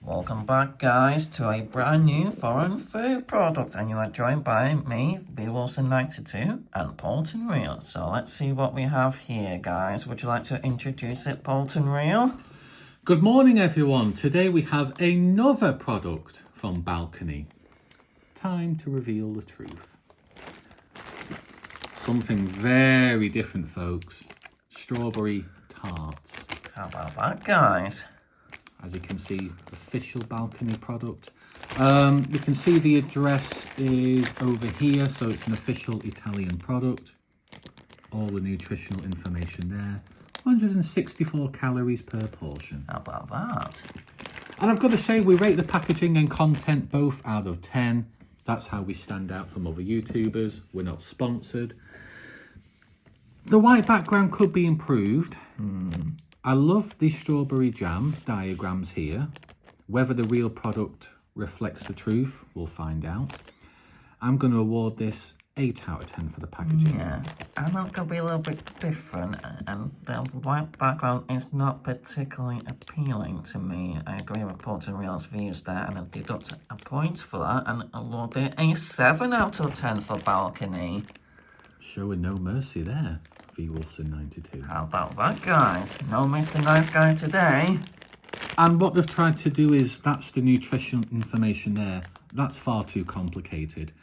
Welcome back, guys, to a brand new foreign food product, and you are joined by me, V Wilson 92, and Polton Real. So let's see what we have here, guys. Would you like to introduce it, Polton Real? Good morning, everyone. Today we have another product from Balcony. Time to reveal the truth. Something very different, folks. Strawberry tarts. How about that, guys? As you can see, official Balcony product. You can see the address is over here, so it's an official Italian product. All the nutritional information there. 164 calories per portion. How about that? And I've got to say, we rate the packaging and content both out of 10. That's how we stand out from other YouTubers. We're not sponsored. The white background could be improved. I love the strawberry jam diagrams here. Whether the real product reflects the truth, we'll find out. I'm going to award this 8 out of 10 for the packaging. Yeah, I think it'll be a little bit different, and the white background is not particularly appealing to me. I agree with Polton Real's views there, and I deduct a point for that, and award it a 7 out of 10 for Balcony. Showing no mercy there, V Wilson 92. How about that, guys? No Mr. Nice Guy today. And what they've tried to do is, that's the nutritional information there. That's far too complicated.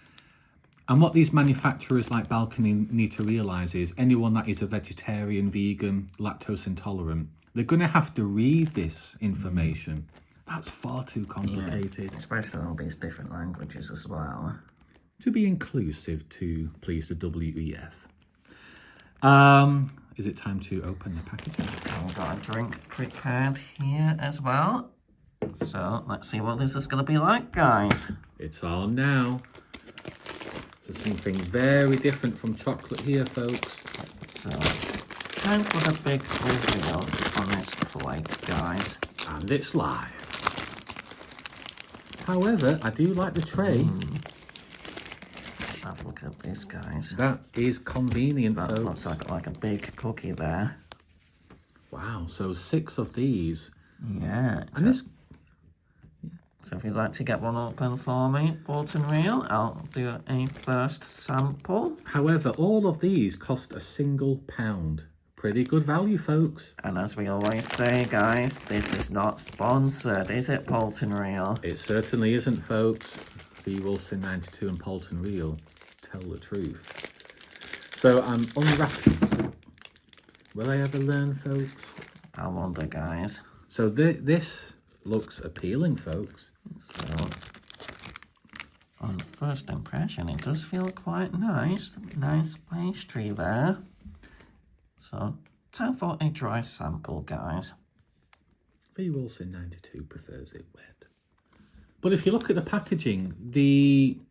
And what these manufacturers like Balcony need to realise is anyone that is a vegetarian, vegan, lactose intolerant, they're going to have to read this information. That's far too complicated. Yeah, especially all these different languages as well. To be inclusive to please the WEF. Is it time to open the packaging? I've got a drink prepared here as well. So let's see what this is going to be like, guys. It's on now. So something very different from chocolate here, folks. So time for the big reveal on this plate, guys. And it's live. However, I do like the tray. Have a look at this, guys. That is convenient, That folks. looks like a big cookie there. Wow, so 6 of these. Yeah. And So if you'd like to get one open for me, Polton Real, I'll do a first sample. However, all of these cost £1. Pretty good value, folks. And as we always say, guys, this is not sponsored, is it, Polton Real? It certainly isn't, folks. V Wilson 92 and Polton Real tell the truth. So I'm unwrapping. Will I ever learn, folks? I wonder, guys. So this looks appealing, folks. So, on first impression, it does feel quite nice. Nice pastry there. So, time for a dry sample, guys. V Wilson 92 prefers it wet. But if you look at the packaging,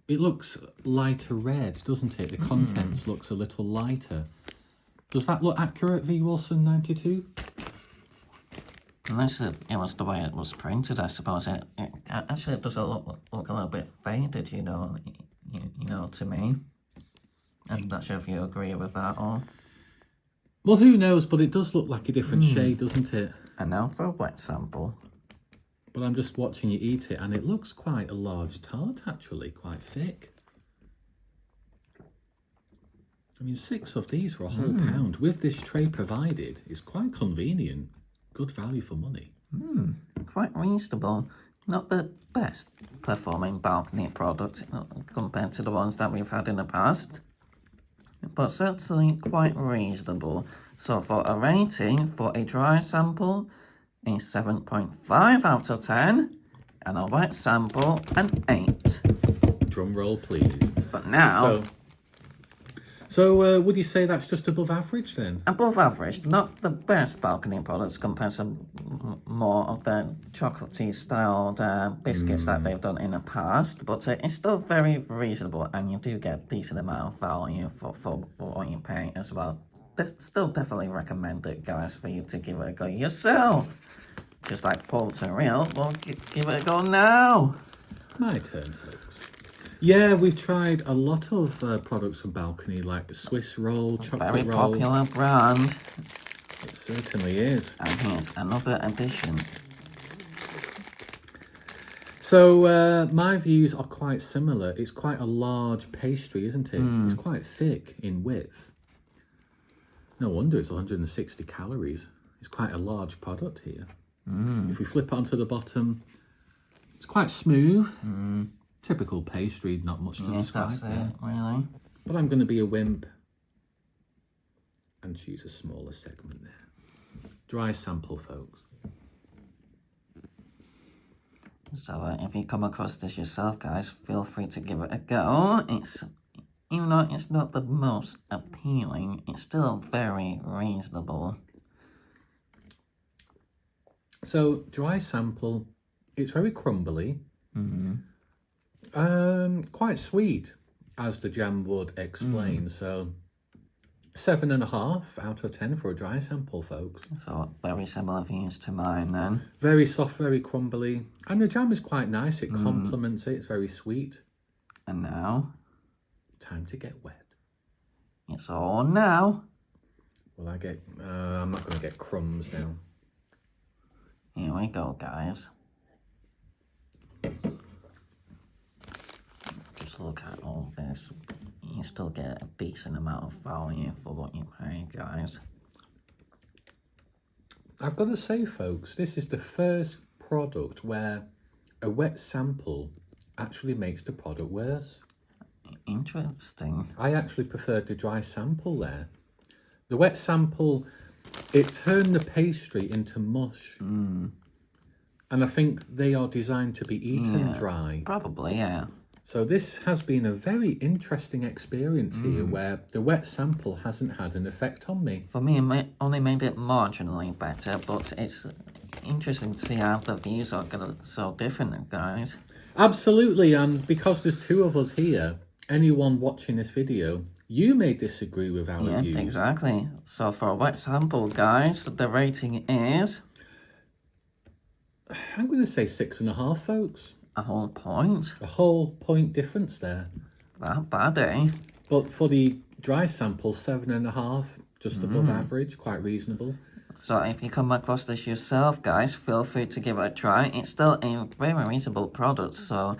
it looks lighter red, doesn't it? The contents looks a little lighter. Does that look accurate, V Wilson 92? Unless it was the way it was printed, I suppose. It actually does look a little bit faded, you know, to me. I'm not sure if you agree with that or... Well, who knows, but it does look like a different shade, doesn't it? And now for a wet sample. But I'm just watching you eat it, and it looks quite a large tart, actually, quite thick. I mean, 6 of these for a whole pound, with this tray provided, is quite convenient. Good value for money. Quite reasonable. Not the best performing Balcony product compared to the ones that we've had in the past, but certainly quite reasonable. So for a rating for a dry sample, a 7.5 out of 10, and a wet sample, an 8. Drum roll, please. But now... So would you say that's just above average then? Above average, not the best Balcony products compared to more of the chocolatey styled biscuits that they've done in the past, but it's still very reasonable, and you do get a decent amount of value for what you pay as well. Still definitely recommend it, guys, for you to give it a go yourself. Just like Polton Real, well, give it a go now. My turn, folks. Yeah, we've tried a lot of products from Balcony, like the Swiss roll, chocolate Very roll. popular brand. It certainly is. And here's another addition. So my views are quite similar. It's quite a large pastry, isn't it? It's quite thick in width. No wonder it's 160 calories. It's quite a large product here. If we flip it onto the bottom, it's quite smooth. Typical pastry, not much to describe That's there. it, really. But I'm going to be a wimp and choose a smaller segment there. Dry sample, folks. So if you come across this yourself, guys, feel free to give it a go. Even though it's not the most appealing, it's still very reasonable. So dry sample, it's very crumbly. Quite sweet, as the jam would explain. So 7.5 out of 10 for a dry sample, folks. So very similar views to mine then. Very soft, very crumbly. And the jam is quite nice. It complements it. It's very sweet. And now, Time to get wet. it's all now. Will I get... I'm not going to get crumbs now. Here we go, guys. Just look at all this. You still get a decent amount of value for what you pay, guys. I've got to say, folks, this is the first product where a wet sample actually makes the product worse. Interesting. I actually preferred the dry sample there. The wet sample, it turned the pastry into mush. And I think they are designed to be eaten dry. Probably, yeah. So this has been a very interesting experience here where the wet sample hasn't had an effect on me. For me, it only made it marginally better, but it's interesting to see how the views are so different, guys. Absolutely, and because there's two of us here, anyone watching this video, you may disagree with our Yeah, views. exactly. So for a wet sample, guys, the rating is I'm going to say 6.5, folks. a whole point. A whole point difference there. That bad, eh? But for the dry sample, 7.5, just above average, quite reasonable. So if you come across this yourself, guys, feel free to give it a try. It's still a very reasonable product, so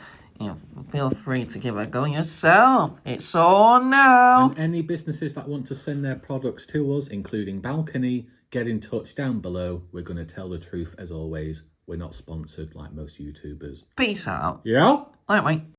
feel free to give it a go yourself. It's on now. And any businesses that want to send their products to us, including Balcony, get in touch down below. We're going to tell the truth as always. We're not sponsored like most YouTubers. Peace out. Yeah? Lightweight.